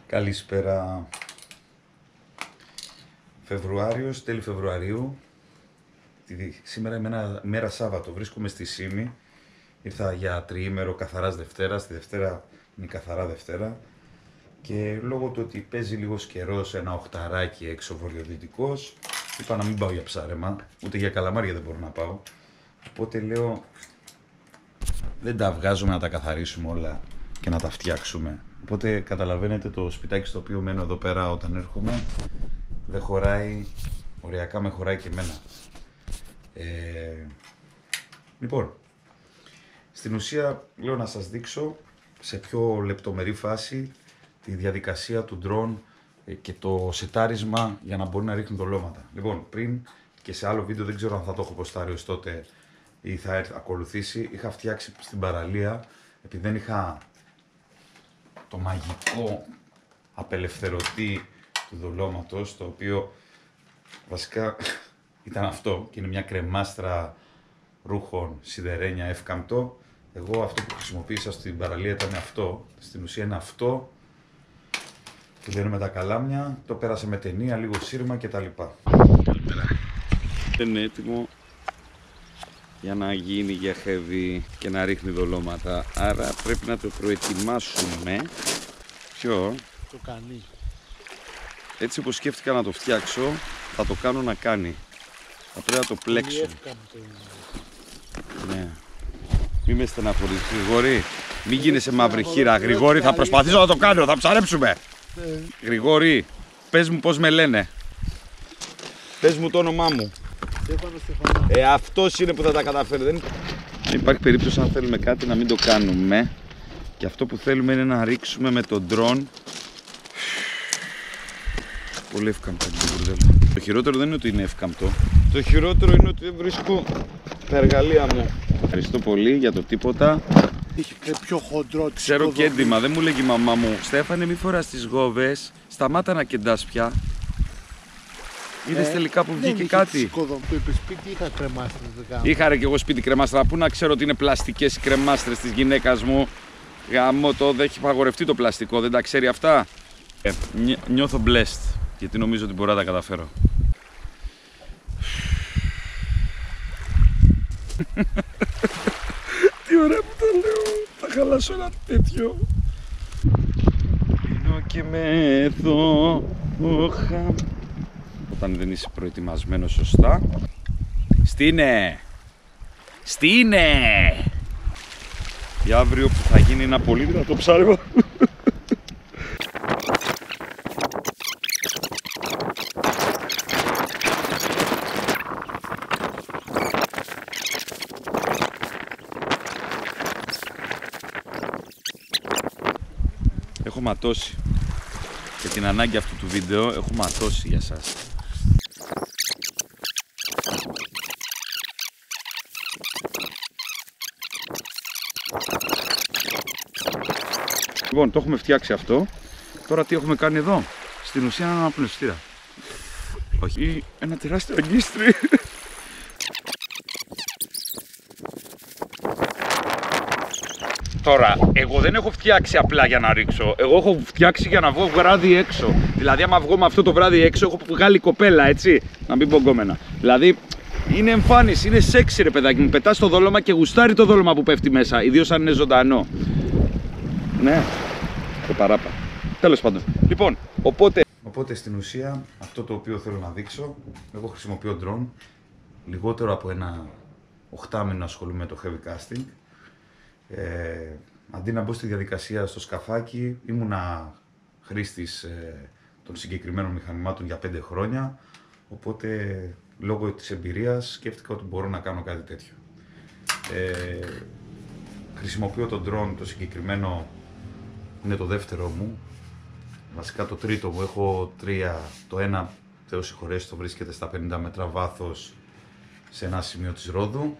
Καλησπέρα. Φεβρουάριος, τέλη Φεβρουαρίου. Σήμερα είναι μέρα Σάββατο. Βρίσκομαι στη Σύμη. Ήρθα για τριήμερο καθαράς Δευτέρα. Στη Δευτέρα είναι καθαρά Δευτέρα. Και λόγω του ότι παίζει λίγος καιρός, ένα οχταράκι έξω βορειοδυτικός, είπα να μην πάω για ψάρεμα. Ούτε για καλαμάρια δεν μπορώ να πάω. Οπότε λέω, δεν τα βγάζουμε να τα καθαρίσουμε όλα και να τα φτιάξουμε. Οπότε καταλαβαίνετε το σπιτάκι στο οποίο μένω εδώ πέρα όταν έρχομαι δεν χωράει, οριακά με χωράει και εμένα. Λοιπόν, στην ουσία λέω να σας δείξω σε πιο λεπτομερή φάση τη διαδικασία του drone και το σετάρισμα για να μπορεί να ρίχνει δολώματα. Λοιπόν, πριν και σε άλλο βίντεο, δεν ξέρω αν θα το έχω ποστάρει ως τότε ή θα ακολουθήσει, είχα φτιάξει στην παραλία, επειδή δεν είχα το μαγικό απελευθερωτή του δολώματος, το οποίο βασικά ήταν αυτό και είναι μια κρεμάστρα ρούχων σιδερένια εύκαμπτο. Εγώ αυτό που χρησιμοποίησα στην παραλία ήταν αυτό, στην ουσία είναι αυτό που λένε με τα καλάμια, το πέρασα με ταινία, λίγο σύρμα κτλ. Καλημέρα. Είναι έτοιμο για να γίνει για heavy και να ρίχνει δολώματα, άρα πρέπει να το προετοιμάσουμε. Ποιο? Το κάνει. Έτσι όπως σκέφτηκα να το φτιάξω, θα το κάνω να κάνει. Θα πρέπει να το πλέξω. Ναι. Μη με στεναχωρείς, Γρηγόρη. Μην γίνεσαι μαύρη χείρα, Γρηγόρη. Θα προσπαθήσω να το κάνω, θα ψαρέψουμε. Γρηγόρη, πες μου πώς με λένε. Πες μου το όνομά μου. Αυτός είναι που θα τα καταφέρει. Δεν υπάρχει περίπτωση, αν θέλουμε κάτι, να μην το κάνουμε. Και αυτό που θέλουμε είναι να ρίξουμε με τον drone. Πολύ εύκαμπτο. Το χειρότερο δεν είναι ότι είναι εύκαμπτο. Το χειρότερο είναι ότι δεν βρίσκω τα εργαλεία μου. Ευχαριστώ πολύ για το τίποτα. Είχε και πιο χοντρό. Ξέρω και έντοιμα, δεν μου λέγει η μαμά μου. Στέφανε, μη φοράς τις γόβες. Σταμάτα να κεντάς πια. Είδες τελικά που βγήκε κάτι. Το είπε σπίτι, είχα κρεμάστρες. Είχα ρε και εγώ σπίτι κρεμάστρα. Πού να ξέρω ότι είναι πλαστικές οι κρεμάστρες της γυναίκας μου. Γαμώ το, δεν έχει παγορευτεί το πλαστικό, δεν τα ξέρει αυτά. Νιώθω blessed, γιατί νομίζω ότι μπορώ να τα καταφέρω. Τι ωραία που τα λέω, θα χαλάσω ένα τέτοιο. Πίνω και μεθόχα. Όταν δεν είσαι προετοιμασμένο σωστά. Στείνε! Στείνε! Για αύριο που θα γίνει ένα πολύ δυνατό ψάρεμα. Έχω ματώσει. Για την ανάγκη αυτού του βίντεο έχω ματώσει για σας. Λοιπόν, το έχουμε φτιάξει αυτό. Τώρα τι έχουμε κάνει εδώ? Στην ουσία ένα αναπνευστήρα. Όχι, ένα τεράστιο αγκίστρι. Τώρα, εγώ δεν έχω φτιάξει απλά για να ρίξω. Εγώ έχω φτιάξει για να βγω βράδυ έξω. Δηλαδή, άμα βγω με αυτό το βράδυ έξω, έχω βγάλει κοπέλα, έτσι. Να μην πω γκόμενα. Δηλαδή, είναι εμφάνιση, είναι σεξι ρε παιδάκι μου. Πετάς το δόλωμα και γουστάρει το δόλωμα που πέφτει μέσα. Ιδίως αν είναι ζωντανό. Ναι, το παράπα. Τέλος πάντων. Λοιπόν, Οπότε στην ουσία αυτό το οποίο θέλω να δείξω, εγώ χρησιμοποιώ drone, λιγότερο από ένα 8 ασχολούμαι με το heavy casting. Αντί να μπω στη διαδικασία στο σκαφάκι, ήμουνα χρήστης των συγκεκριμένων μηχανημάτων για 5 χρόνια, οπότε λόγω της εμπειρίας σκέφτηκα ότι μπορώ να κάνω κάτι τέτοιο. Χρησιμοποιώ το drone, το συγκεκριμένο είναι το δεύτερο μου, βασικά το τρίτο μου, έχω 3, το ένα Θεός συγχωρέσει το βρίσκεται στα 50 μέτρα βάθος σε ένα σημείο της Ρόδου.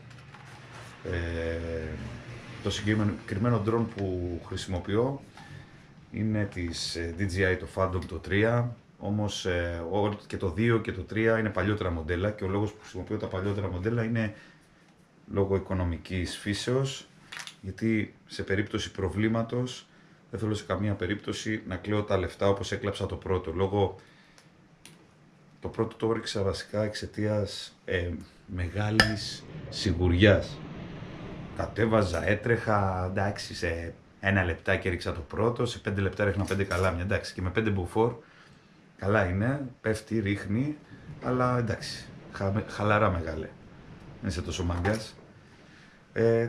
Το συγκεκριμένο drone που χρησιμοποιώ είναι της DJI το Phantom το 3, όμως και το 2 και το 3 είναι παλιότερα μοντέλα και ο λόγος που χρησιμοποιώ τα παλιότερα μοντέλα είναι λόγω οικονομικής φύσεως, γιατί σε περίπτωση προβλήματος δεν θέλω σε καμία περίπτωση να κλαίω τα λεφτά όπως έκλαψα το πρώτο. Το πρώτο το έριξα βασικά εξαιτίας μεγάλης σιγουριάς. Κατέβαζα, έτρεχα, εντάξει, σε 1 λεπτάκι έριξα το πρώτο, σε 5 λεπτά έριχνα 5 καλάμια, εντάξει, και με 5 μποφόρ καλά είναι, πέφτει, ρίχνει, αλλά εντάξει, χαλαρά μεγάλε, δεν είσαι τόσο μάγκας.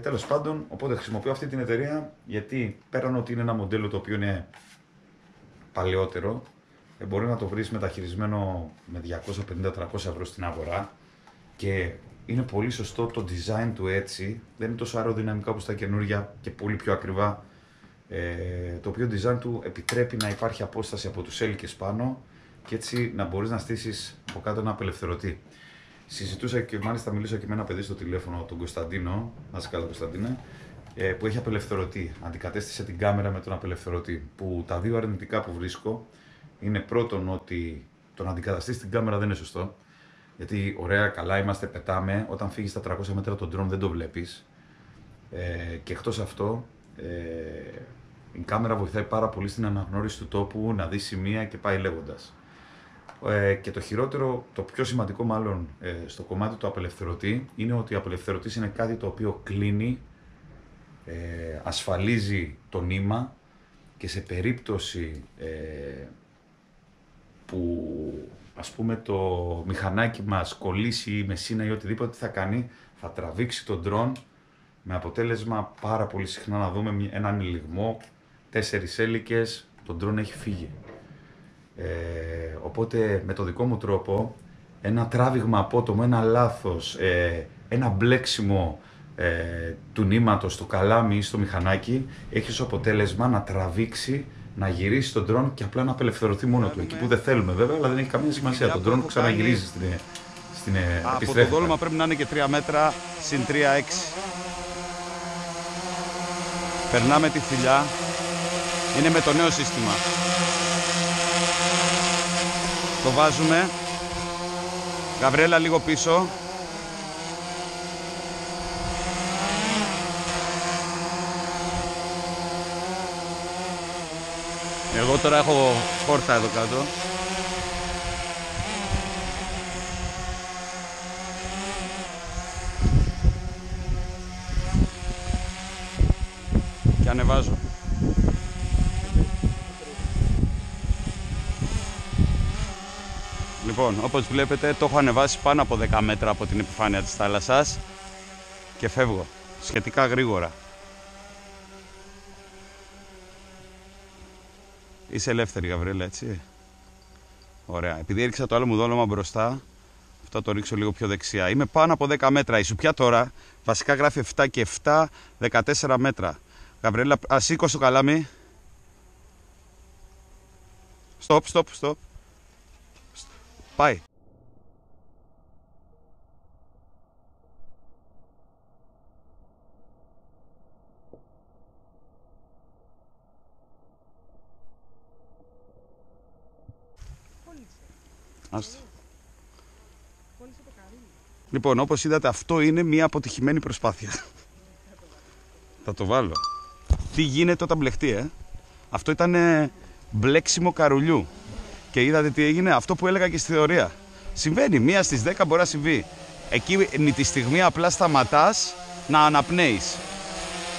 Τέλος πάντων, οπότε χρησιμοποιώ αυτή την εταιρεία γιατί πέραν ότι είναι ένα μοντέλο το οποίο είναι παλαιότερο, μπορεί να το βρεις μεταχειρισμένο με 250-300 ευρώ στην αγορά και είναι πολύ σωστό το design του έτσι, δεν είναι τόσο αεροδυναμικά όπως τα καινούργια και πολύ πιο ακριβά, το οποίο design του επιτρέπει να υπάρχει απόσταση από τους έλικες πάνω και έτσι να μπορείς να στήσεις από κάτω ένα απελευθερωτή. Συζητούσα και μάλιστα μιλούσα και με ένα παιδί στο τηλέφωνο, τον Κωνσταντίνο, να είσαι καλά Κωνσταντίνε, που έχει απελευθερωτή. Αντικατέστησε την κάμερα με τον απελευθερωτή. Που τα δύο αρνητικά που βρίσκω είναι πρώτον ότι το να αντικαταστήσει την κάμερα δεν είναι σωστό. Γιατί ωραία, καλά είμαστε, πετάμε. Όταν φύγει στα 300 μέτρα τον drone δεν το βλέπεις. Και εκτός αυτό, η κάμερα βοηθάει πάρα πολύ στην αναγνώριση του τόπου, να δει σημεία και πάει λέγοντας. Και το χειρότερο, το πιο σημαντικό μάλλον στο κομμάτι του απελευθερωτή είναι ότι ο απελευθερωτής είναι κάτι το οποίο κλείνει, ασφαλίζει το νήμα και σε περίπτωση που ας πούμε το μηχανάκι μας κολλήσει με σύνα ή οτιδήποτε, τι θα κάνει, θα τραβήξει τον drone με αποτέλεσμα πάρα πολύ συχνά να δούμε έναν λιγμό, 4 έλικες, το drone έχει φύγει. Οπότε με το δικό μου τρόπο, ένα τράβηγμα απότομο, ένα λάθος, ένα μπλέξιμο του νήματος στο καλάμι ή στο μηχανάκι έχει ως αποτέλεσμα να τραβήξει, να γυρίσει τον drone και απλά να απελευθερωθεί μόνο του. Εκεί που δεν θέλουμε βέβαια, αλλά δεν έχει καμία σημασία. Το drone ξαναγυρίζει στην από το δόλωμα πρέπει να είναι και 3 μέτρα συν 3-6. Περνάμε τη θηλιά. Είναι με το νέο σύστημα. Το βάζουμε. Γαβριέλα λίγο πίσω. Εγώ τώρα έχω χόρτα εδώ κάτω. Και ανεβάζω. Λοιπόν, όπως βλέπετε το έχω ανεβάσει πάνω από 10 μέτρα από την επιφάνεια της θάλασσας και φεύγω σχετικά γρήγορα. Είσαι ελεύθερη Γαβριέλα, έτσι. Ωραία. Επειδή έριξα το άλλο μου δόλωμα μπροστά, αυτό το ρίξω λίγο πιο δεξιά. Είμαι πάνω από 10 μέτρα. Η σουπιά τώρα βασικά γράφει 7 και 7, 14 μέτρα. Γαβριέλα, σήκω στο καλάμι. Stop. Πάει. Άστο. Λοιπόν, όπως είδατε, αυτό είναι μια αποτυχημένη προσπάθεια. Θα το βάλω. Τι γίνεται όταν μπλεχτεί, Αυτό ήταν μπλέξιμο καρουλιού. Και είδατε τι έγινε, αυτό που έλεγα και στη θεωρία. Συμβαίνει, 1 στις 10 μπορεί να συμβεί. Εκείνη τη στιγμή απλά σταματάς να αναπνέεις.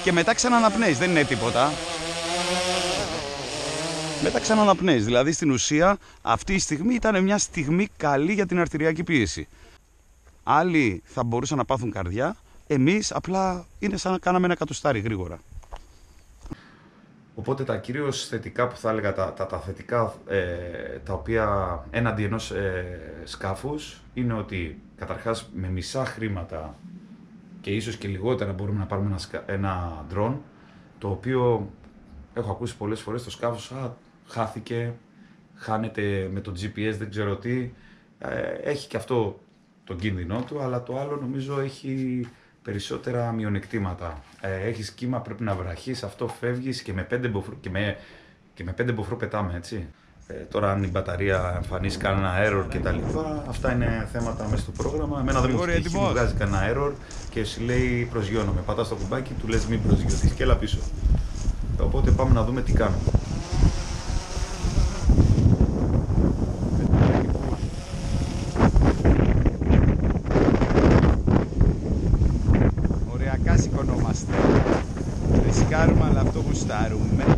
Και μετά ξαναναπνέεις, δεν είναι τίποτα. Μετά ξαναναπνέεις, δηλαδή στην ουσία αυτή η στιγμή ήταν μια στιγμή καλή για την αρτηριακή πίεση. Άλλοι θα μπορούσαν να πάθουν καρδιά, εμείς απλά είναι σαν να κάναμε ένα κατοστάρι γρήγορα. Οπότε τα κυρίως θετικά που θα έλεγα, τα θετικά τα οποία έναντι ενός σκάφους είναι ότι καταρχάς με μισά χρήματα και ίσως και λιγότερα μπορούμε να πάρουμε ένα drone, το οποίο έχω ακούσει πολλές φορές το σκάφος χάθηκε, χάνεται με το GPS, δεν ξέρω τι, έχει και αυτό τον κίνδυνό του, αλλά το άλλο νομίζω έχει περισσότερα μειονεκτήματα. Έχεις κύμα, πρέπει να βραχείς, αυτό φεύγεις και με 5 μποφρό πετάμε, έτσι. Τώρα αν η μπαταρία εμφανίσει κανένα error και τα λοιπά, αυτά είναι θέματα μέσα στο πρόγραμμα. Εμένα δεν μου τύχει, μου βγάζει κανένα error και σου λέει προσγειώνομαι. Πατάς το κουμπάκι, του λες μην προσγειωθείς και έλα πίσω. Οπότε πάμε να δούμε τι κάνουμε. Οριακά σηκωνόμαστε. Ρισκάρουμε, αλλά αυτό γουστάρουμε.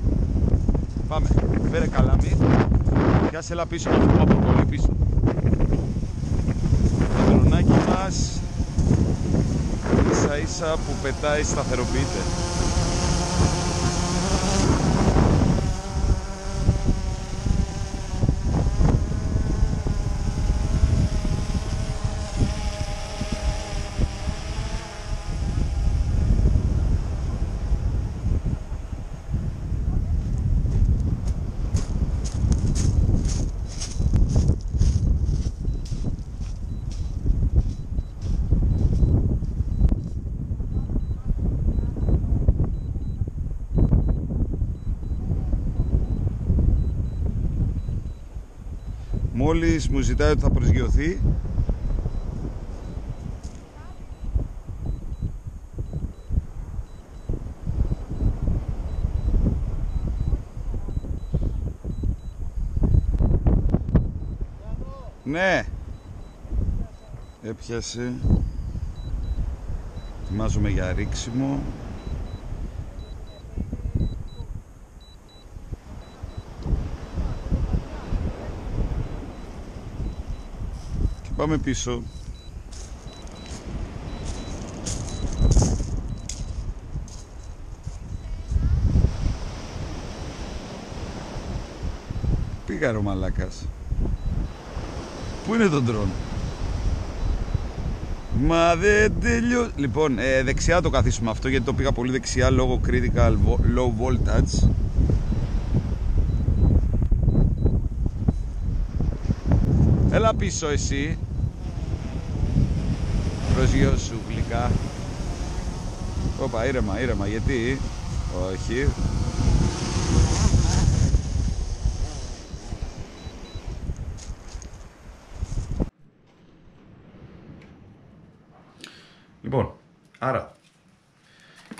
Πάμε, φέρε καλάμι. Πιάσε, έλα πίσω, να βγούμε από πολύ πίσω. Το δρονάκι μας ίσα ίσα που πετάει σταθεροποιείται. Μόλις μου ζητάει ότι θα προσγειωθεί, ναι, έπιασε. Ετοιμάζομαι για ρίξιμο. Και πάμε πίσω. Πήγα ρε μαλάκας. Πού είναι το ντρόν? Μα δεν τελειώ... Λοιπόν, δεξιά το καθίσουμε αυτό, γιατί το πήγα πολύ δεξιά λόγω critical low voltage. Έλα πίσω εσύ. Προσγειώσου γλυκά. Όπα, ήρεμα, ήρεμα, γιατί? Όχι. Λοιπόν, άρα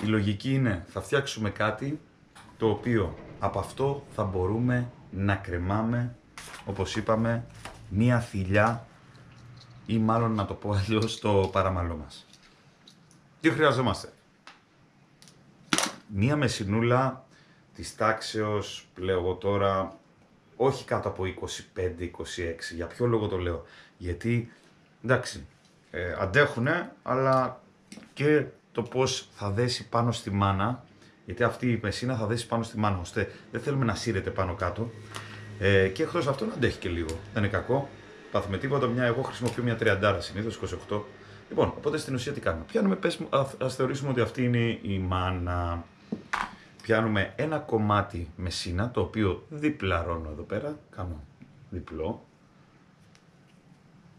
η λογική είναι θα φτιάξουμε κάτι το οποίο από αυτό θα μπορούμε να κρεμάμε, όπως είπαμε, μία θηλιά ή μάλλον να το πω αλλιώς το παραμαλό μας. Τι χρειαζόμαστε? Μία μεσινούλα της τάξεως, λέω τώρα, όχι κάτω από 25-26. Για ποιο λόγο το λέω? Γιατί, εντάξει, αντέχουνε, αλλά και το πώς θα δέσει πάνω στη μάνα, γιατί αυτή η μεσίνα θα δέσει πάνω στη μάνα, ώστε δεν θέλουμε να σύρεται πάνω κάτω, και εκτός αυτό να αντέχει και λίγο, δεν είναι κακό, πάθουμε τίποτα. Εγώ χρησιμοποιώ μια 30 συνήθως, 28. Λοιπόν, οπότε στην ουσία τι κάνουμε? Πιάνουμε, ας θεωρήσουμε ότι αυτή είναι η μάνα. Πιάνουμε ένα κομμάτι μεσίνα, το οποίο διπλαρώνω εδώ πέρα, κάνω διπλό,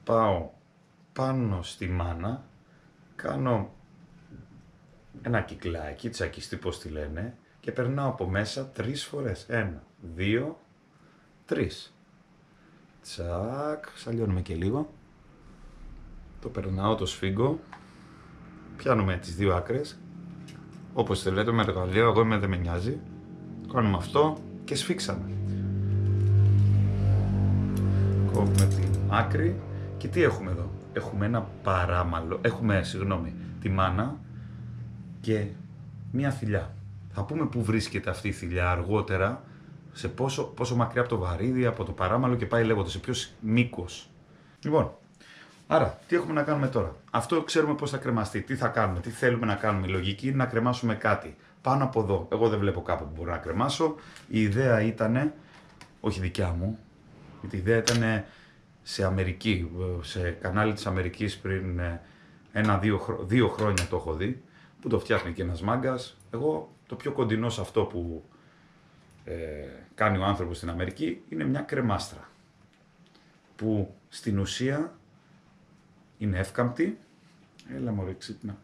πάω πάνω στη μάνα, κάνω ένα κυκλάκι, τσακιστή πως τη λένε, και περνάω από μέσα 3 φορές. 1, 2, 3. Τσακ, σαλιώνουμε και λίγο. Το περνάω, το σφίγγω. Πιάνουμε τις δύο άκρες. Όπως θέλετε, με εργαλείο, εγώ δεν με νοιάζει. Κάνουμε αυτό και σφίξαμε. Κόβουμε την άκρη. Και τι έχουμε εδώ? Έχουμε ένα παράμαλο, έχουμε, τη μάνα και μία θηλιά. Θα πούμε που βρίσκεται αυτή η θηλιά αργότερα, σε πόσο μακριά από το βαρύδι, από το παράμαλο και πάει λέγοντας, σε ποιο μήκος. Λοιπόν, άρα, τι έχουμε να κάνουμε τώρα? Αυτό ξέρουμε πώς θα κρεμαστεί, τι θα κάνουμε, τι θέλουμε να κάνουμε. Η λογική είναι να κρεμάσουμε κάτι πάνω από εδώ. Εγώ δεν βλέπω κάπου που μπορώ να κρεμάσω. Η ιδέα ήταν, όχι δικιά μου, η ιδέα ήταν σε Αμερική, σε κανάλι της Αμερικής πριν 1-2 χρόνια το έχω δει, που το φτιάχνει και ένας μάγκας. Εγώ το πιο κοντινό σε αυτό που κάνει ο άνθρωπος στην Αμερική είναι μια κρεμάστρα, που στην ουσία είναι εύκαμπτη. Έλα μωρέ ξύπνα.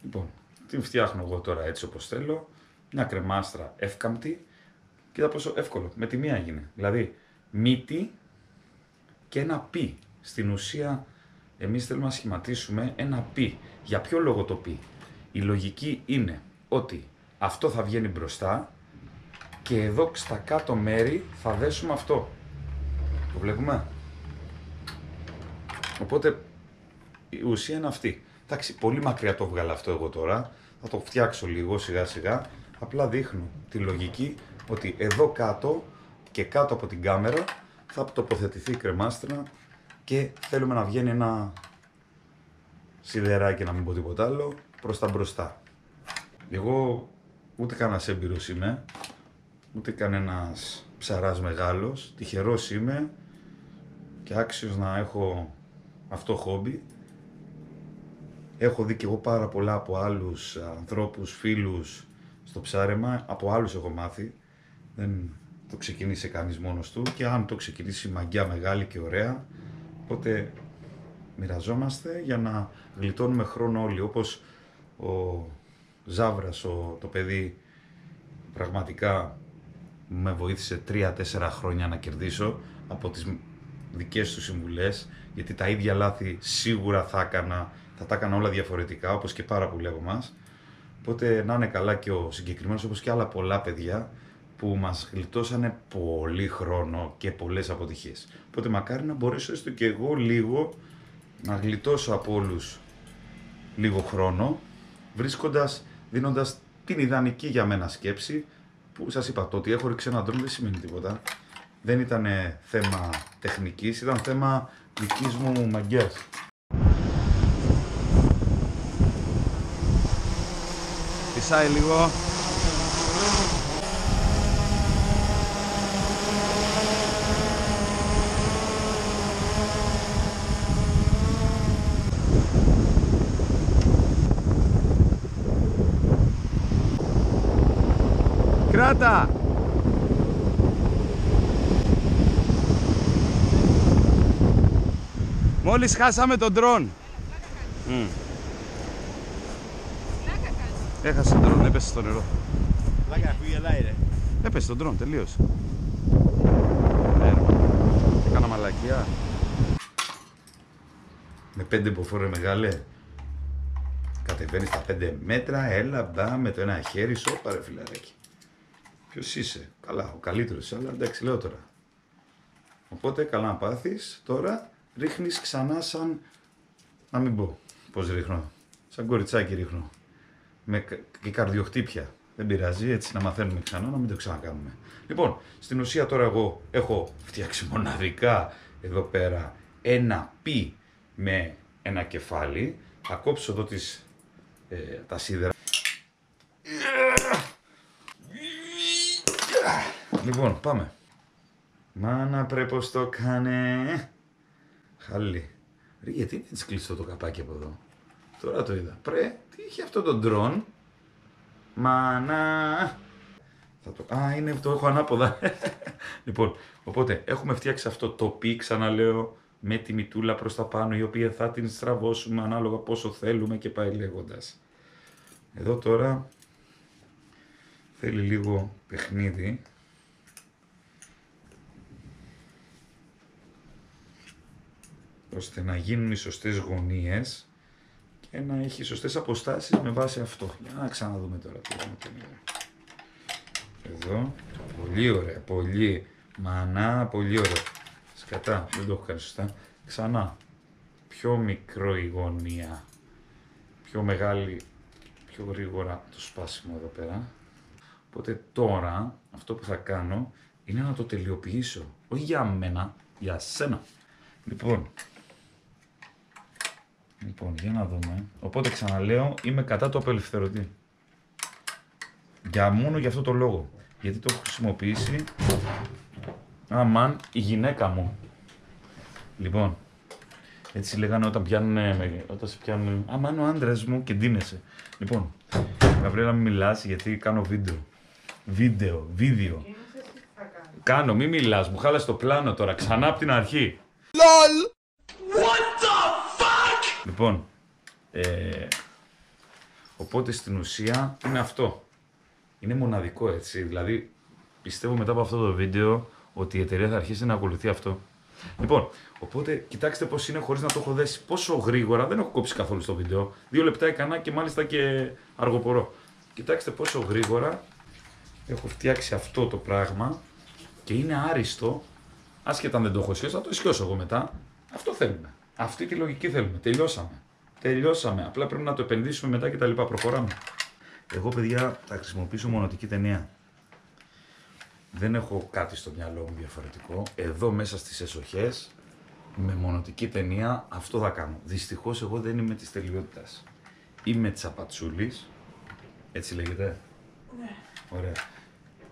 Λοιπόν, την φτιάχνω εγώ τώρα έτσι όπως θέλω, μια κρεμάστρα εύκαμπτη. Κοίτα πόσο εύκολο, με τη μία έγινε. Δηλαδή, μύτη και ένα πι. Στην ουσία, εμείς θέλουμε να σχηματίσουμε ένα πι. Για ποιο λόγο το πι? Η λογική είναι ότι αυτό θα βγαίνει μπροστά και εδώ στα κάτω μέρη θα δέσουμε αυτό. Το βλέπουμε. Οπότε η ουσία είναι αυτή. Εντάξει, πολύ μακριά το βγάλα αυτό εγώ τώρα. Θα το φτιάξω λίγο σιγά σιγά. Απλά δείχνω τη λογική ότι εδώ κάτω και κάτω από την κάμερα θα τοποθετηθεί η κρεμάστρα και θέλουμε να βγαίνει ένα σιδεράκι, να μην πω τίποτα άλλο, προς τα μπροστά. Εγώ ούτε κανένας έμπειρος είμαι, ούτε κανένας ψαράς μεγάλος, τυχερός είμαι και άξιος να έχω αυτό χόμπι. Έχω δει και εγώ πάρα πολλά από άλλους ανθρώπους, φίλους στο ψάρεμα, από άλλους έχω μάθει. Δεν το ξεκίνησε κανείς μόνος του και αν το ξεκινήσει μαγιά μεγάλη και ωραία, οπότε μοιραζόμαστε για να γλιτώνουμε χρόνο όλοι. Όπως ο Ζάβρας, το παιδί, πραγματικά με βοήθησε 3-4 χρόνια να κερδίσω από τις δικές του συμβουλές, γιατί τα ίδια λάθη σίγουρα θα τα έκανα όλα διαφορετικά, όπως και πάρα πολλοί από εμάς. Οπότε να είναι καλά και ο συγκεκριμένος, όπως και άλλα πολλά παιδιά που μας γλιτώσανε πολύ χρόνο και πολλές αποτυχίες. Οπότε μακάρι να μπορέσω έστω και εγώ λίγο να γλιτώσω από όλους λίγο χρόνο, δίνοντας την ιδανική για μένα σκέψη, που σας είπα, το ότι έχω ρίξει ένα ντρόν δεν σημαίνει τίποτα. Δεν ήταν θέμα τεχνικής, ήταν θέμα δικής μου μαγιάς. Πισάει λίγο. Κράτα! Μόλις χάσαμε τον ντρόν. Έχασε τον ντρόν, έπεσε στο νερό. Έπεσε τον ντρόν, τελείωσε. Έκανα μαλακία. Με 5 μποφόρ μεγάλε. Κατεβαίνεις τα 5 μέτρα, έλα μπα με το ένα χέρι, σώπα ρε φιλαράκι. Ποιος είσαι? Καλά, ο καλύτερος, αλλά εντάξει, λέω τώρα. Οπότε καλά να πάθεις, τώρα ρίχνεις ξανά σαν, να μην πω πώς ρίχνω, σαν κοριτσάκι ρίχνω. Και καρδιοχτύπια. Δεν πειράζει, έτσι να μαθαίνουμε ξανά, να μην το ξανακάνουμε. Λοιπόν, στην ουσία τώρα εγώ έχω φτιάξει μοναδικά εδώ πέρα ένα πι με ένα κεφάλι. Θα κόψω εδώ τα σίδερα. Λοιπόν, πάμε. Μάνα πρέπει το κάνε. Χαλί. Ρε, γιατί δεν της κλειστώ το καπάκι από εδώ? Τώρα το είδα. Τι είχε αυτό το ντρόν? Μάνα. Είναι, το έχω ανάποδα. Λοιπόν, οπότε έχουμε φτιάξει αυτό το πι, ξαναλέω, με τη μητούλα προς τα πάνω, η οποία θα την στραβώσουμε ανάλογα πόσο θέλουμε και πάει λέγοντας. Εδώ τώρα θέλει λίγο παιχνίδι. Ώστε να γίνουν οι σωστές γωνίες και να έχει σωστές αποστάσεις με βάση αυτό. Για να ξαναδούμε τώρα τι έχουμε. Εδώ, πολύ ωραία, πολύ μανά, πολύ ωραία. Σκατά, δεν το έχω κάνει σωστά. Ξανά, πιο μικρό η γωνία, πιο μεγάλη, πιο γρήγορα το σπάσιμο εδώ πέρα. Οπότε τώρα αυτό που θα κάνω είναι να το τελειοποιήσω, όχι για μένα, για σένα. Λοιπόν, για να δούμε. Οπότε ξαναλέω, είμαι κατά το απελευθερωτή. Μόνο για αυτό το λόγο. Γιατί το έχω χρησιμοποιήσει αμάν η γυναίκα μου. Λοιπόν, έτσι λέγανε όταν σε πιάνουν, αμάν ο άντρας μου και ντύνεσαι. Λοιπόν, Γαβριέλα μην μιλάς γιατί κάνω βίντεο. Κάνω, μην μιλάς, μου χάλασε το πλάνο τώρα, ξανά από την αρχή. LOL! What the fuck! Λοιπόν, οπότε στην ουσία είναι αυτό. Είναι μοναδικό έτσι, δηλαδή πιστεύω μετά από αυτό το βίντεο ότι η εταιρεία θα αρχίσει να ακολουθεί αυτό. Λοιπόν, οπότε κοιτάξτε πώς είναι χωρίς να το έχω δέσει, πόσο γρήγορα, δεν έχω κόψει καθόλου στο βίντεο, 2 λεπτά έκανα και μάλιστα και αργοπορώ. Κοιτάξτε πόσο γρήγορα έχω φτιάξει αυτό το πράγμα και είναι άριστο, άσχετα αν δεν το έχω ισιώσει, θα το ισιώσω εγώ μετά. Αυτό θέλουμε. Αυτή τη λογική θέλουμε. Τελειώσαμε. Απλά πρέπει να το επενδύσουμε μετά κτλ. Προχωράμε. Εγώ, παιδιά, θα χρησιμοποιήσω μονοτική ταινία. Δεν έχω κάτι στο μυαλό μου διαφορετικό. Εδώ μέσα στις εσοχές, με μονοτική ταινία, αυτό θα κάνω. Δυστυχώς εγώ δεν είμαι της τελειότητας. Είμαι τσαπατσούλης. Έτσι λέγεται. Ναι. Ωραία.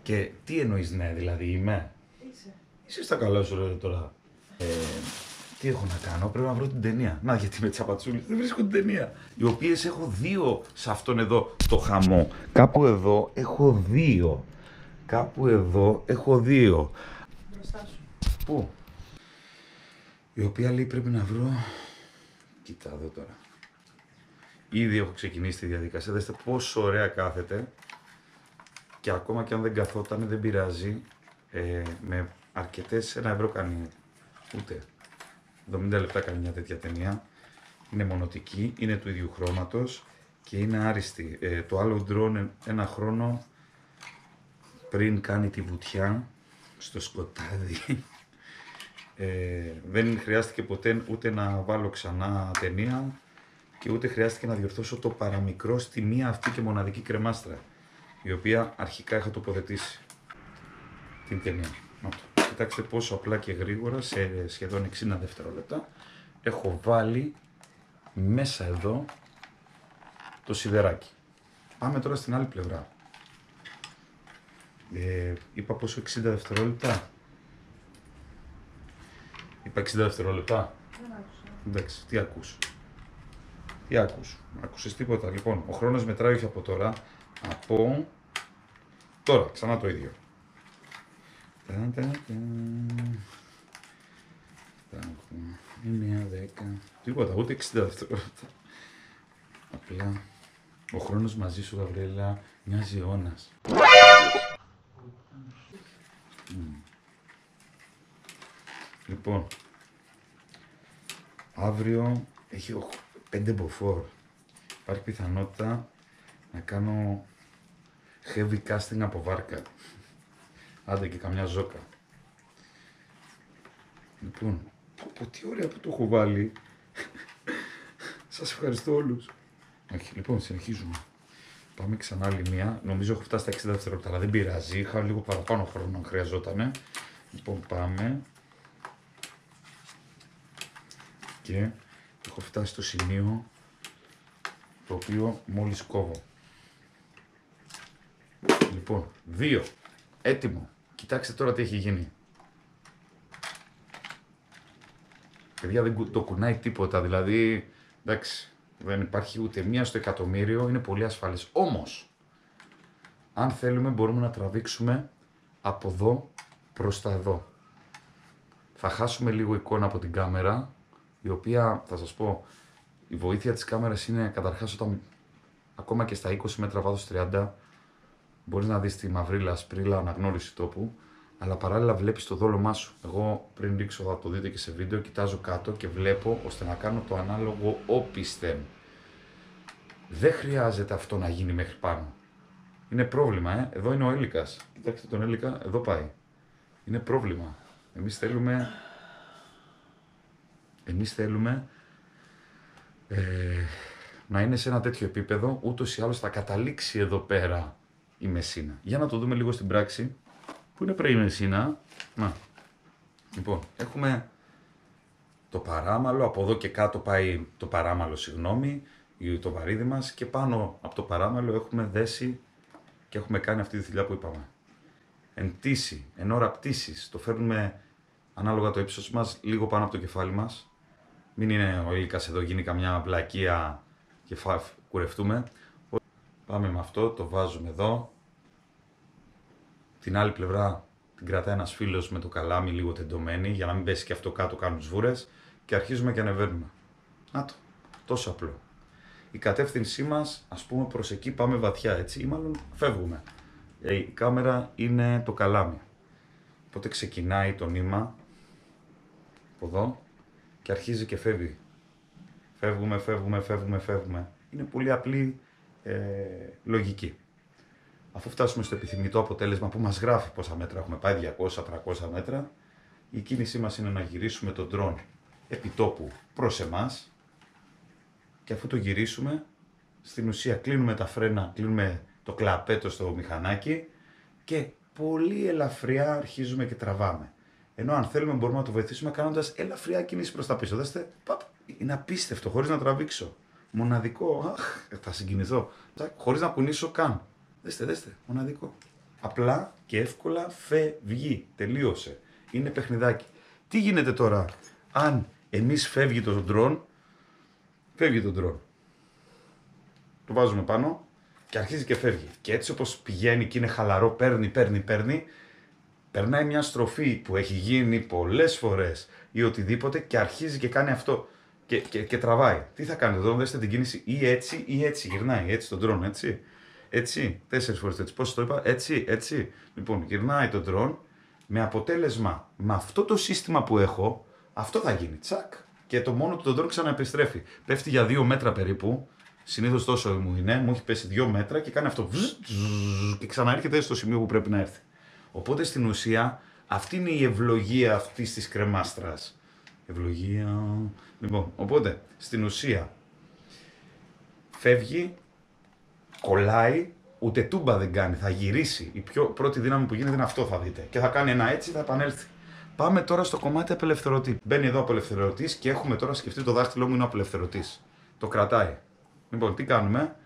Και τι εννοείς ναι, δηλαδή είμαι. Είσαι στα καλά σου ρε τώρα. Τι έχω να κάνω, πρέπει να βρω την ταινία. Να, γιατί με τσαπατσούλη δεν βρίσκω την ταινία. Οι οποίες έχω δύο σε αυτόν εδώ το χαμό. Κάπου εδώ έχω δύο. Μπροστά σου. Πού? Η οποία λέει πρέπει να βρω. Κοίτα εδώ τώρα. Ήδη έχω ξεκινήσει τη διαδικασία. Δέστε πόσο ωραία κάθεται. Και ακόμα και αν δεν καθόταν, δεν πειράζει. Με αρκετές, 1 ευρώ κάνει. Ούτε. 70 λεπτά κάνει μια τέτοια ταινία. Είναι μονοτική, είναι του ίδιου χρώματος και είναι άριστη. Το άλλο drone 1 χρόνο πριν κάνει τη βουτιά στο σκοτάδι. Δεν χρειάστηκε ποτέ ούτε να βάλω ξανά ταινία και ούτε χρειάστηκε να διορθώσω το παραμικρό στη μία αυτή και μοναδική κρεμάστρα, η οποία αρχικά είχα τοποθετήσει την ταινία. Κοιτάξτε πόσο απλά και γρήγορα, σε σχεδόν 60 δευτερόλεπτα, έχω βάλει μέσα εδώ το σιδεράκι. Πάμε τώρα στην άλλη πλευρά. Είπα πόσο 60 δευτερόλεπτα. Είπα 60 δευτερόλεπτα. Δεν άκουσα. Εντάξει, τι ακούς. Άκουσες τίποτα. Λοιπόν, ο χρόνος μετράει όχι από τώρα. Από τώρα, ξανά το ίδιο. 9, 10, τίποτα, ούτε 60 δευτερόλεπτα. Απλά, ο χρόνος μαζί σου, Γαβριέλα, μοιάζει αιώνας. Λοιπόν, αύριο έχει 5 μποφόρ. Υπάρχει πιθανότητα να κάνω heavy casting από βάρκα. Άντε και καμιά ζόκα. Λοιπόν, τι ωραία που το έχω βάλει. Σας ευχαριστώ όλους. Όχι, λοιπόν, συνεχίζουμε. Πάμε ξανά άλλη μία. Νομίζω έχω φτάσει στα 60 δευτερόλεπτα, αλλά δεν πειράζει. Είχα λίγο παραπάνω χρόνο αν χρειαζότανε. Λοιπόν, πάμε. Και έχω φτάσει στο σημείο το οποίο μόλις κόβω. Λοιπόν, 2. Έτοιμο. Κοιτάξτε τώρα τι έχει γίνει. Παιδιά, δεν το κουνάει τίποτα, δηλαδή, εντάξει, δεν υπάρχει ούτε μία στο εκατομμύριο, είναι πολύ ασφαλής. Όμως, αν θέλουμε μπορούμε να τραβήξουμε από εδώ προς τα εδώ. Θα χάσουμε λίγο εικόνα από την κάμερα, η οποία, θα σας πω, η βοήθεια της κάμερας είναι καταρχάς όταν ακόμα και στα 20 μέτρα βάθος 30 μπορείς να δεις τη μαυρίλα, σπρίλα, αναγνώριση τόπου, αλλά παράλληλα βλέπεις το δόλωμά σου. Εγώ πριν ρίξω, θα το δείτε και σε βίντεο, κοιτάζω κάτω και βλέπω ώστε να κάνω το ανάλογο όπισθεν. Δεν χρειάζεται αυτό να γίνει μέχρι πάνω. Είναι πρόβλημα, Εδώ είναι ο έλικας. Κοιτάξτε τον έλικα, εδώ πάει. Είναι πρόβλημα. Εμείς θέλουμε να είναι σε ένα τέτοιο επίπεδο, ούτως ή άλλως θα καταλήξει εδώ πέρα η μεσίνα. Για να το δούμε λίγο στην πράξη. Πού είναι πριν η μεσίνα? Να. Λοιπόν, έχουμε το παράμαλο, από εδώ και κάτω πάει το παράμαλο, το βαρύδι μας, και πάνω από το παράμαλο έχουμε δέσει και έχουμε κάνει αυτή τη δουλειά που είπαμε. Εν τύση, εν ώρα πτήσης, το φέρνουμε ανάλογα το ύψος μας, λίγο πάνω από το κεφάλι μας. Μην είναι ο ήλικας εδώ, γίνει καμιά βλακεία και κουρευτούμε. Πάμε με αυτό, το βάζουμε εδώ. Την άλλη πλευρά την κρατάει ένας φίλος με το καλάμι λίγο τεντωμένη, για να μην πέσει και αυτό κάτω, κάνουν τις βούρες, και αρχίζουμε και ανεβαίνουμε. Να το, τόσο απλό. Η κατεύθυνσή μας, ας πούμε, προς εκεί πάμε βαθιά, έτσι, ή μάλλον φεύγουμε. Η κάμερα είναι το καλάμι. Οπότε ξεκινάει το νήμα από εδώ και αρχίζει και φεύγει. Φεύγουμε. Είναι πολύ απλή λογική. Αφού φτάσουμε στο επιθυμητό αποτέλεσμα που μας γράφει πόσα μέτρα έχουμε πάει, 200-300 μέτρα, η κίνησή μας είναι να γυρίσουμε τον drone επιτόπου προς εμάς και αφού το γυρίσουμε, στην ουσία κλείνουμε τα φρένα, κλείνουμε το κλαπέτο στο μηχανάκι και πολύ ελαφριά αρχίζουμε και τραβάμε. Ενώ αν θέλουμε μπορούμε να το βοηθήσουμε κάνοντας ελαφριά κίνηση προς τα πίσω. Δέστε, παπ, είναι απίστευτο, χωρίς να τραβήξω. Μοναδικό, θα συγκινηθώ, χωρίς να κουνήσω καν. Δέστε, μοναδικό. Απλά και εύκολα φεύγει, τελείωσε. Είναι παιχνιδάκι. Τι γίνεται τώρα, αν εμείς φεύγει το drone, το βάζουμε πάνω και αρχίζει και φεύγει. Και έτσι όπως πηγαίνει και είναι χαλαρό, περνάει μια στροφή που έχει γίνει πολλές φορές ή οτιδήποτε και αρχίζει και κάνει αυτό και τραβάει. Τι θα κάνετε εδώ, δέστε την κίνηση ή έτσι, γυρνάει έτσι τον drone, έτσι, 4 φορές έτσι, πώς το είπα, έτσι. Λοιπόν, γυρνάει το drone με αποτέλεσμα, με αυτό το σύστημα που έχω, αυτό θα γίνει, τσακ. Και το μόνο του το drone ξαναεπιστρέφει. Πέφτει για 2 μέτρα περίπου, συνήθως τόσο μου έχει πέσει 2 μέτρα και κάνει αυτό και ξαναέρχεται στο σημείο που πρέπει να έρθει. Οπότε στην ουσία αυτή είναι η ευλογία αυτής της κρεμάστρας. Ευλογία. Λοιπόν, οπότε στην ουσία φεύγει, κολλάει, ούτε τούμπα δεν κάνει, θα γυρίσει. Η πρώτη δύναμη που γίνεται είναι αυτό, θα δείτε. Και θα κάνει ένα έτσι, θα επανέλθει. Πάμε τώρα στο κομμάτι απελευθερωτή. Μπαίνει εδώ ο απελευθερωτής και έχουμε τώρα σκεφτεί το δάχτυλό μου είναι ο απελευθερωτής. Το κρατάει. Λοιπόν, τι κάνουμε.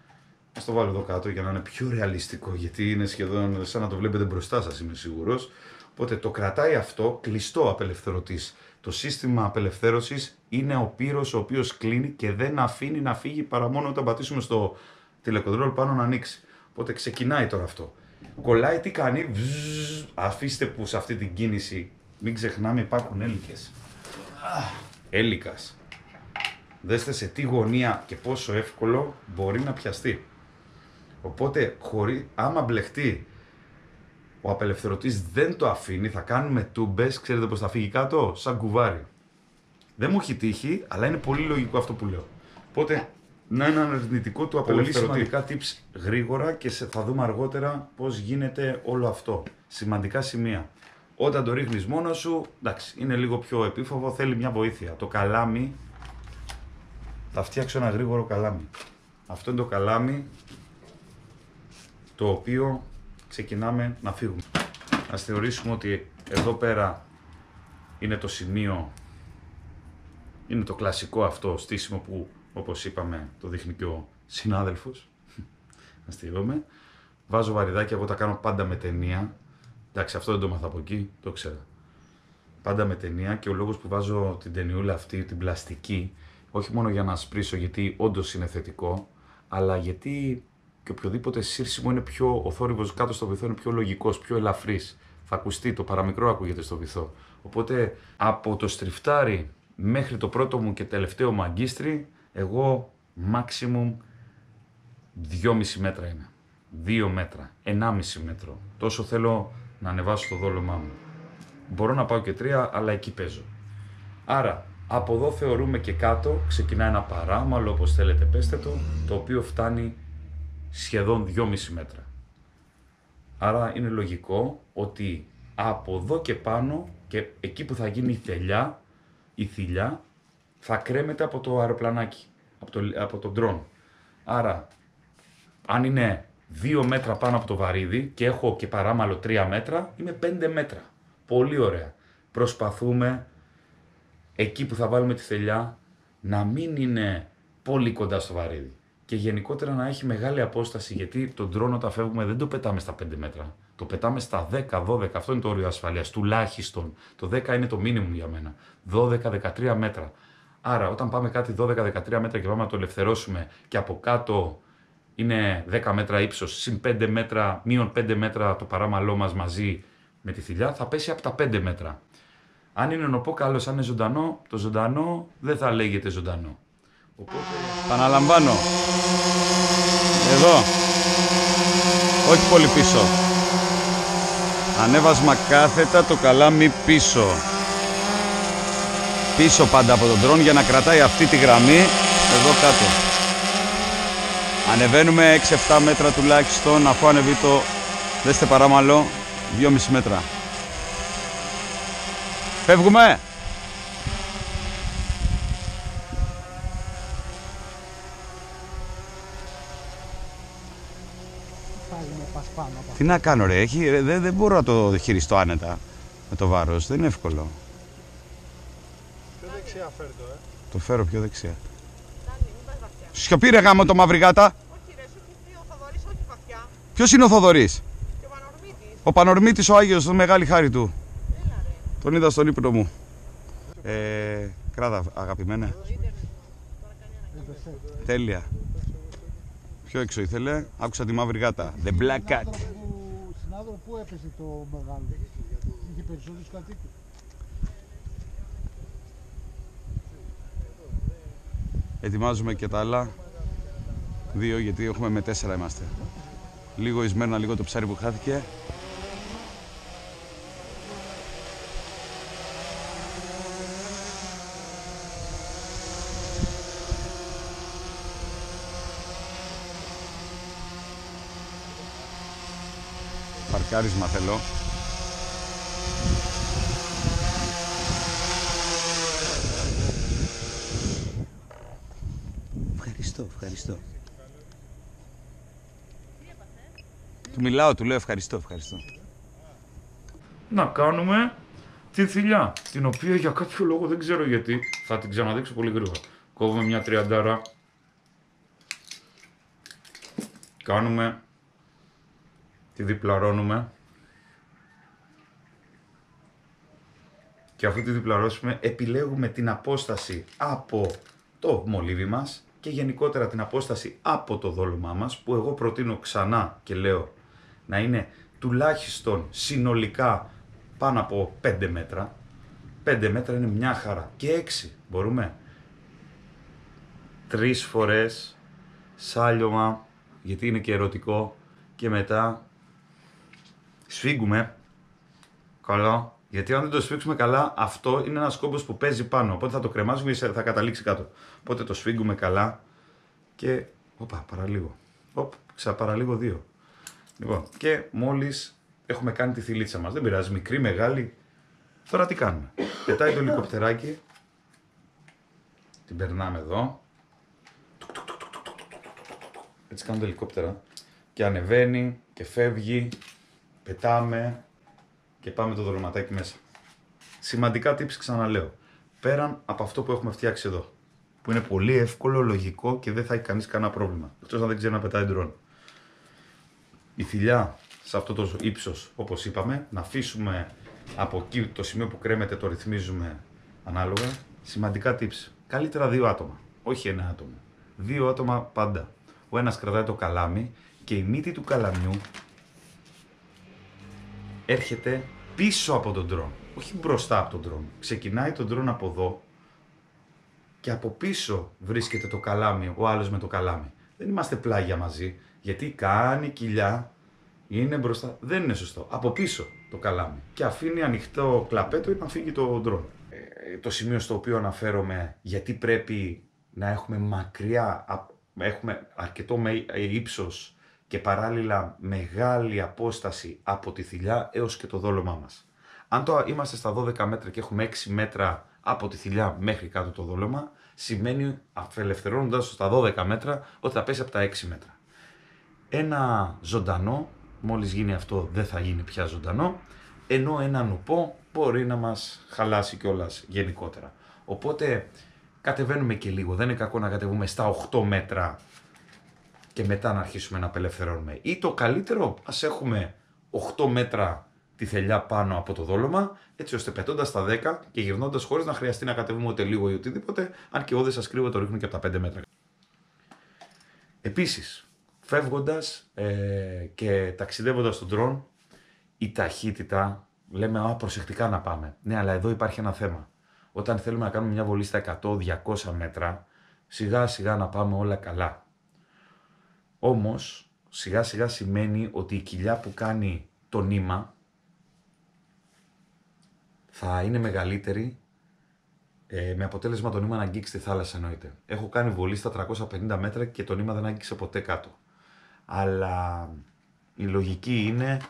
Ας το βάλω εδώ κάτω για να είναι πιο ρεαλιστικό, γιατί είναι σχεδόν σαν να το βλέπετε μπροστά σας, είμαι σίγουρος. Οπότε το κρατάει αυτό, κλειστό απελευθερωτής. Το σύστημα απελευθέρωσης είναι ο πύρος ο οποίος κλείνει και δεν αφήνει να φύγει παρά μόνο όταν πατήσουμε στο τηλεκοντρόλ πάνω να ανοίξει. Οπότε ξεκινάει τώρα αυτό. Κολλάει, τι κάνει, αφήστε που σε αυτή την κίνηση, μην ξεχνάμε υπάρχουν έλικες. Έλικας. Δέστε σε τι γωνία και πόσο εύκολο μπορεί να πιαστεί. Οπότε, άμα μπλεχτεί, ο απελευθερωτής δεν το αφήνει, θα κάνουμε τούμπες, ξέρετε πώς θα φύγει κάτω, σαν κουβάρι. Δεν μου έχει τύχει, αλλά είναι πολύ λογικό αυτό που λέω. Οπότε, να είναι αρνητικό του απελευθερωτή. Πολύ σημαντικά tips γρήγορα και θα δούμε αργότερα πώς γίνεται όλο αυτό. Σημαντικά σημεία. Όταν το ρίχνεις μόνος σου, εντάξει, είναι λίγο πιο επίφοβο, θέλει μια βοήθεια. Το καλάμι, θα φτιάξω ένα γρήγορο καλάμι. Αυτό είναι το καλάμι το οποίο ξεκινάμε να φύγουμε. Ας θεωρήσουμε ότι εδώ πέρα είναι το σημείο, είναι το κλασικό αυτό στήσιμο που όπως είπαμε το δείχνει και ο συνάδελφος. Αστειρώμαι. Βάζω βαριδάκι, εγώ τα κάνω πάντα με ταινία. Εντάξει, αυτό δεν το μάθα από εκεί, το ξέρα. Πάντα με ταινία και ο λόγος που βάζω την ταινιούλα αυτή, την πλαστική, όχι μόνο για να σπρίσω γιατί όντως είναι θετικό, αλλά γιατί και οποιοδήποτε σύρσιμο είναι πιο, ο θόρυβος κάτω στο βυθό είναι πιο λογικός, πιο ελαφρύς. Θα ακουστεί, το παραμικρό ακούγεται στο βυθό. Οπότε από το στριφτάρι μέχρι το πρώτο μου και τελευταίο μου αγκίστρι, εγώ maximum 2,5 μέτρα είμαι. 2 μέτρα, 1,5 μέτρο. Τόσο θέλω να ανεβάσω το δόλωμά μου. Μπορώ να πάω και 3, αλλά εκεί παίζω. Άρα, από εδώ θεωρούμε και κάτω, ξεκινά ένα παράμαλο, όπως θέλετε πέστε το οποίο φτάνει σχεδόν 2,5 μέτρα. Άρα είναι λογικό ότι από εδώ και πάνω και εκεί που θα γίνει η θηλιά θα κρέμεται από το αεροπλανάκι, από το drone. Άρα, αν είναι 2 μέτρα πάνω από το βαρύδι και έχω και παράμαλο 3 μέτρα, είμαι 5 μέτρα. Πολύ ωραία. Προσπαθούμε εκεί που θα βάλουμε τη θηλιά να μην είναι πολύ κοντά στο βαρύδι. Και γενικότερα να έχει μεγάλη απόσταση, γιατί τον drone όταν φεύγουμε δεν το πετάμε στα 5 μέτρα. Το πετάμε στα 10-12, αυτό είναι το όριο ασφαλείας, τουλάχιστον. Το 10 είναι το minimum για μένα. 12-13 μέτρα. Άρα όταν πάμε κάτι 12-13 μέτρα και πάμε να το ελευθερώσουμε και από κάτω είναι 10 μέτρα ύψος, συν 5 μέτρα, μείον 5 μέτρα το παράμαλό μας μαζί με τη θηλιά, θα πέσει από τα 5 μέτρα. Αν είναι νοπόκαλος, αν είναι ζωντανό, το ζωντανό δεν θα λέγεται ζωντανό. Οπότε... Παναλαμβάνω. Εδώ. Όχι πολύ πίσω. Ανέβασμα κάθετα, το καλάμι πίσω. Πίσω πάντα από τον drone για να κρατάει αυτή τη γραμμή εδώ κάτω. Ανεβαίνουμε 6-7 μέτρα τουλάχιστον αφού ανεβεί το Δέστε παράμαλο, 2,5 μέτρα. Φεύγουμε! Τι να κάνω ρε, δεν μπορώ να το χειριστώ άνετα με το βάρος, δεν είναι εύκολο. Πιο δεξιά φέρτο, Το φέρω πιο δεξιά. Σιωπή ρε γάμο το μαυριγάτα. Όχι ρε, σου έχει πει ο Θοδωρής, όχι βαθιά. Ποιος είναι ο Θοδωρής? Και ο Πανορμήτης. Ο Πανορμήτης ο Άγιος, το μεγάλη χάρη του. Έλα ρε. Τον είδα στον ύπνο μου. Κράτα αγαπημένα. Τέλεια. Πιο έξω ήθελε, άκουσα τη μαύρη γάτα. The Black Cat. Συνάδελφο, πού έπεσε το μεγάλο? Είχε περισσότερους κατοίκους. Ετοιμάζουμε και τα άλλα. 2 γιατί έχουμε με 4 είμαστε. Λίγο η Σμέρνα, λίγο το ψάρι που χάθηκε. Παρκάρισμα θέλω. Ευχαριστώ. Του μιλάω, του λέω ευχαριστώ. Να κάνουμε την θηλιά, την οποία για κάποιο λόγο δεν ξέρω γιατί, θα την ξαναδείξω πολύ γρήγορα. Κόβουμε μια 30, κάνουμε, τη διπλαρώνουμε και αφού τη διπλαρώσουμε επιλέγουμε την απόσταση από το μολύβι μας και γενικότερα την απόσταση από το δόλωμά μας, που εγώ προτείνω ξανά και λέω να είναι τουλάχιστον συνολικά πάνω από 5 μέτρα. 5 μέτρα είναι μια χαρά. Και 6 μπορούμε. 3 φορές σάλιωμα, γιατί είναι και ερωτικό, και μετά σφίγγουμε καλά. Γιατί αν δεν το σφίξουμε καλά, αυτό είναι ένας κόμπος που παίζει πάνω. Οπότε θα το κρεμάζουμε και θα καταλήξει κάτω. Οπότε το σφίγγουμε καλά και. Οπα, παραλίγο. Παραλίγο 2. Λοιπόν, και μόλις έχουμε κάνει τη θηλίτσα μας, δεν πειράζει, μικρή, μεγάλη. Τώρα τι κάνουμε? Πετάει το ελικοπτεράκι. Την περνάμε εδώ. Έτσι κάνουν τα ελικόπτερα. Και ανεβαίνει και φεύγει. Πετάμε. Και πάμε το δολωματάκι μέσα. Σημαντικά tips ξαναλέω. Πέραν από αυτό που έχουμε φτιάξει εδώ. Που είναι πολύ εύκολο, λογικό και δεν θα έχει κανείς κανένα πρόβλημα. Εκτός αν δεν ξέρει να πετάει ντρόν. Η θηλιά σε αυτό το ύψος, όπως είπαμε, να αφήσουμε από εκεί το σημείο που κρέμεται, το ρυθμίζουμε ανάλογα. Σημαντικά tips. Καλύτερα 2 άτομα. Όχι 1 άτομο. 2 άτομα πάντα. Ο ένας κρατάει το καλάμι και η μύτη του καλαμιού έρχεται πίσω από τον ντρόν, όχι μπροστά από τον ντρόν. Ξεκινάει τον ντρόν από εδώ και από πίσω βρίσκεται το καλάμι, ο άλλος με το καλάμι. Δεν είμαστε πλάγια μαζί, γιατί κάνει κοιλιά, είναι μπροστά. Δεν είναι σωστό. Από πίσω το καλάμι και αφήνει ανοιχτό κλαπέτο να φύγει το ντρόν. Το σημείο στο οποίο αναφέρομαι, γιατί πρέπει να έχουμε μακριά, έχουμε αρκετό ύψος και παράλληλα μεγάλη απόσταση από τη θηλιά έως και το δόλωμά μας. Αν είμαστε στα 12 μέτρα και έχουμε 6 μέτρα από τη θηλιά μέχρι κάτω το δόλωμα, σημαίνει απελευθερώνοντας στα 12 μέτρα ότι θα πέσει από τα 6 μέτρα. Ένα ζωντανό, μόλις γίνει αυτό δεν θα γίνει πια ζωντανό, ενώ ένα νουπό μπορεί να μας χαλάσει κιόλας γενικότερα. Οπότε κατεβαίνουμε και λίγο, δεν είναι κακό να κατεβούμε στα 8 μέτρα και μετά να αρχίσουμε να απελευθερώνουμε. Ή το καλύτερο, ας έχουμε 8 μέτρα τη θελιά πάνω από το δόλωμα, έτσι ώστε πετώντας τα 10 και γυρνώντας χωρίς να χρειαστεί να κατεβούμε ούτε λίγο ή οτιδήποτε, αν και εγώ δεν σας κρύβω, το ρίχνω και από τα 5 μέτρα. Επίσης, φεύγοντας και ταξιδεύοντας στον ντρόν, η ταχύτητα, λέμε προσεκτικά να πάμε. Ναι, αλλά εδώ υπάρχει ένα θέμα. Όταν θέλουμε να κάνουμε μια βολή στα 100-200 μέτρα, σιγά σιγά να πάμε όλα καλά. Όμως, σιγά σιγά σημαίνει ότι η κοιλιά που κάνει το νήμα θα είναι μεγαλύτερη, με αποτέλεσμα το νήμα να αγγίξει τη θάλασσα εννοείται. Έχω κάνει βολή στα 350 μέτρα και το νήμα δεν άγγιξε ποτέ κάτω. Αλλά η λογική είναι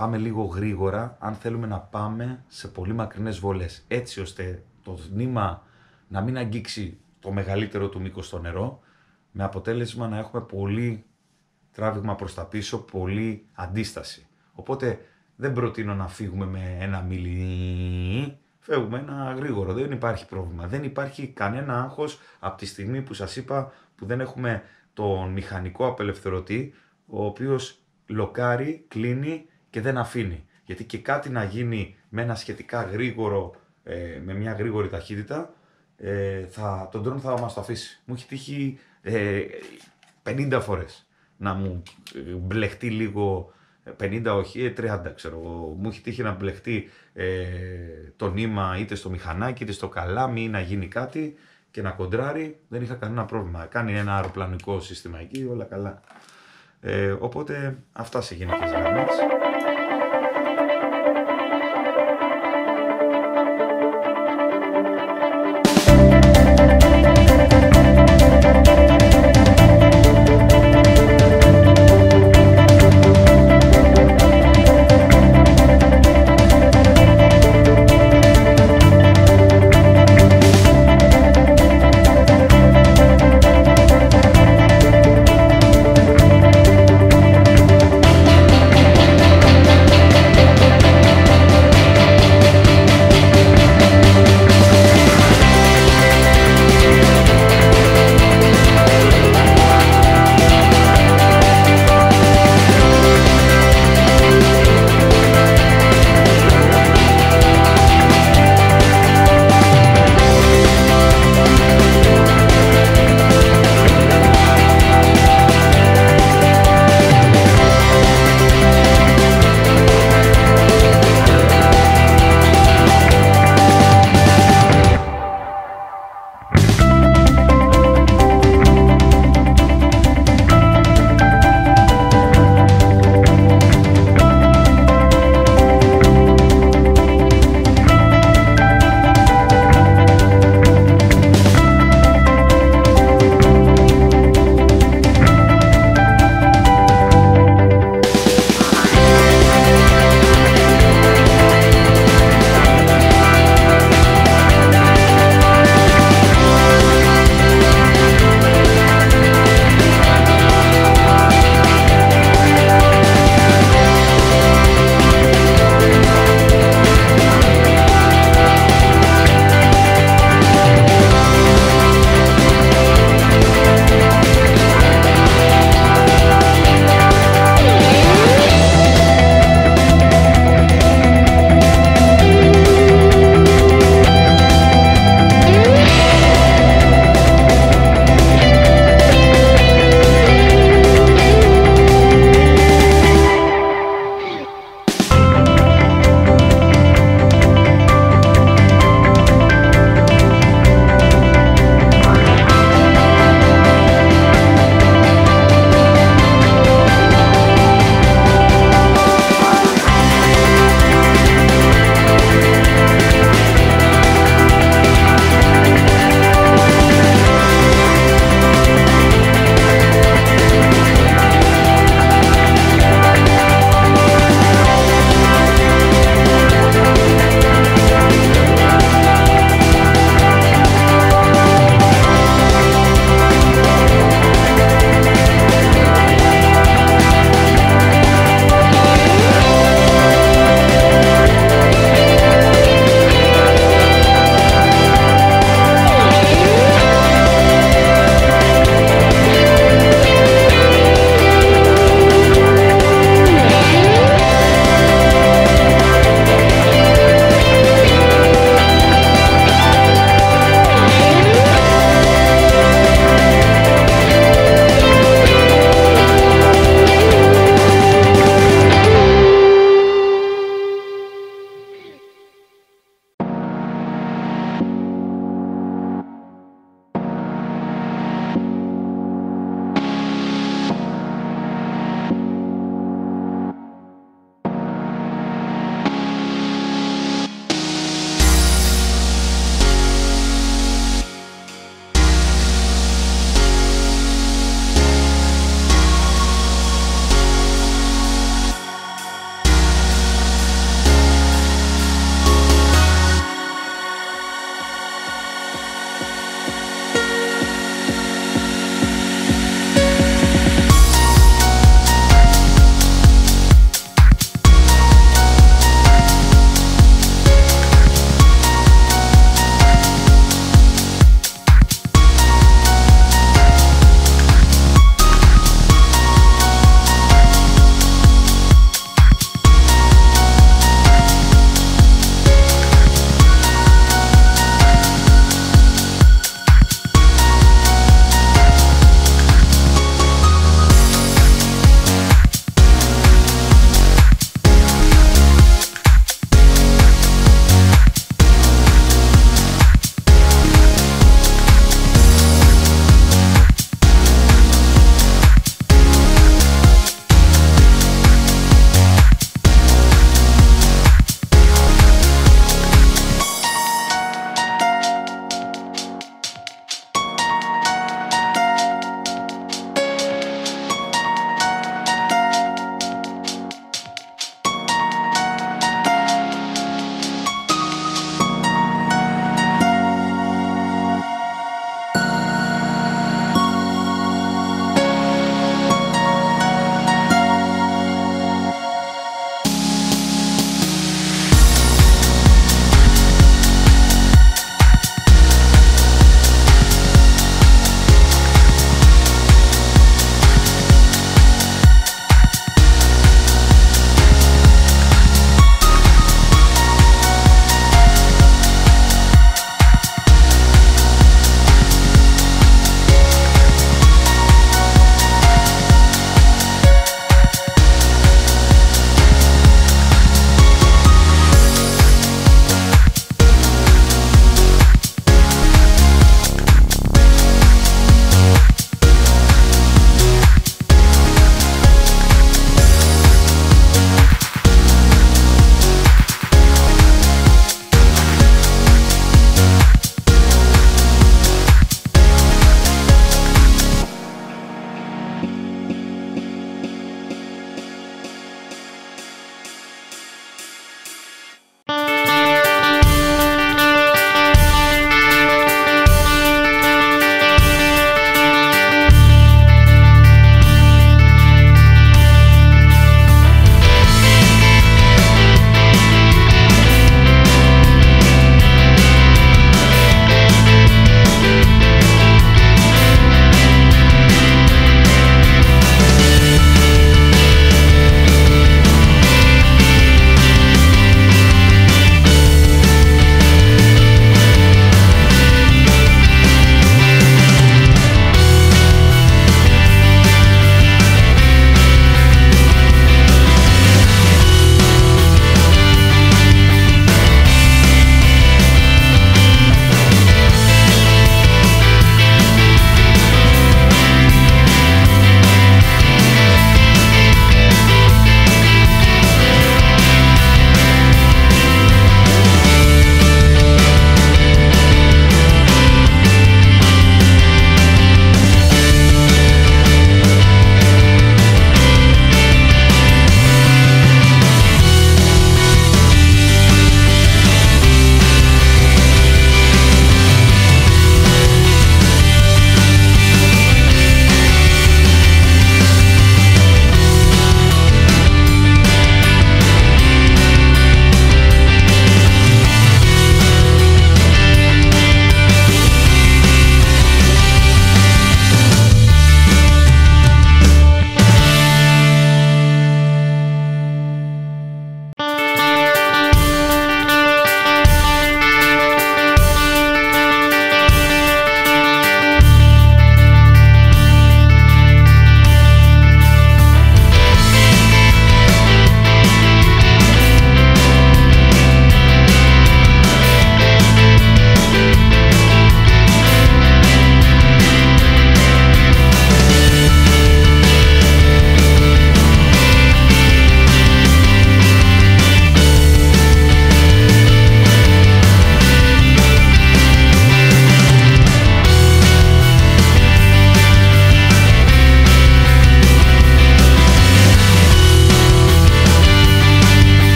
πάμε λίγο γρήγορα αν θέλουμε να πάμε σε πολύ μακρινές βολές, έτσι ώστε το νήμα να μην αγγίξει το μεγαλύτερο του μήκος στο νερό, με αποτέλεσμα να έχουμε πολύ τράβηγμα προς τα πίσω, πολύ αντίσταση. Οπότε δεν προτείνω να φύγουμε με 1 μίλι, φεύγουμε ένα γρήγορο, δεν υπάρχει πρόβλημα. Δεν υπάρχει κανένα άγχος από τη στιγμή που σας είπα που δεν έχουμε τον μηχανικό απελευθερωτή, ο οποίος λοκάρει, κλείνει και δεν αφήνει. Γιατί και κάτι να γίνει με ένα σχετικά γρήγορο, με μια γρήγορη ταχύτητα, το drone θα μας το αφήσει. Μου έχει τύχει 50 φορές να μου μπλεχτεί λίγο, 50 όχι, 30 ξέρω. Μου έχει τύχει να μπλεχτεί το νήμα είτε στο μηχανάκι είτε στο καλάμι ή να γίνει κάτι και να κοντράρει, δεν είχα κανένα πρόβλημα. Κάνει ένα αεροπλανικό σύστημα εκεί, όλα καλά. Οπότε αυτά σε γενικές γραμμές.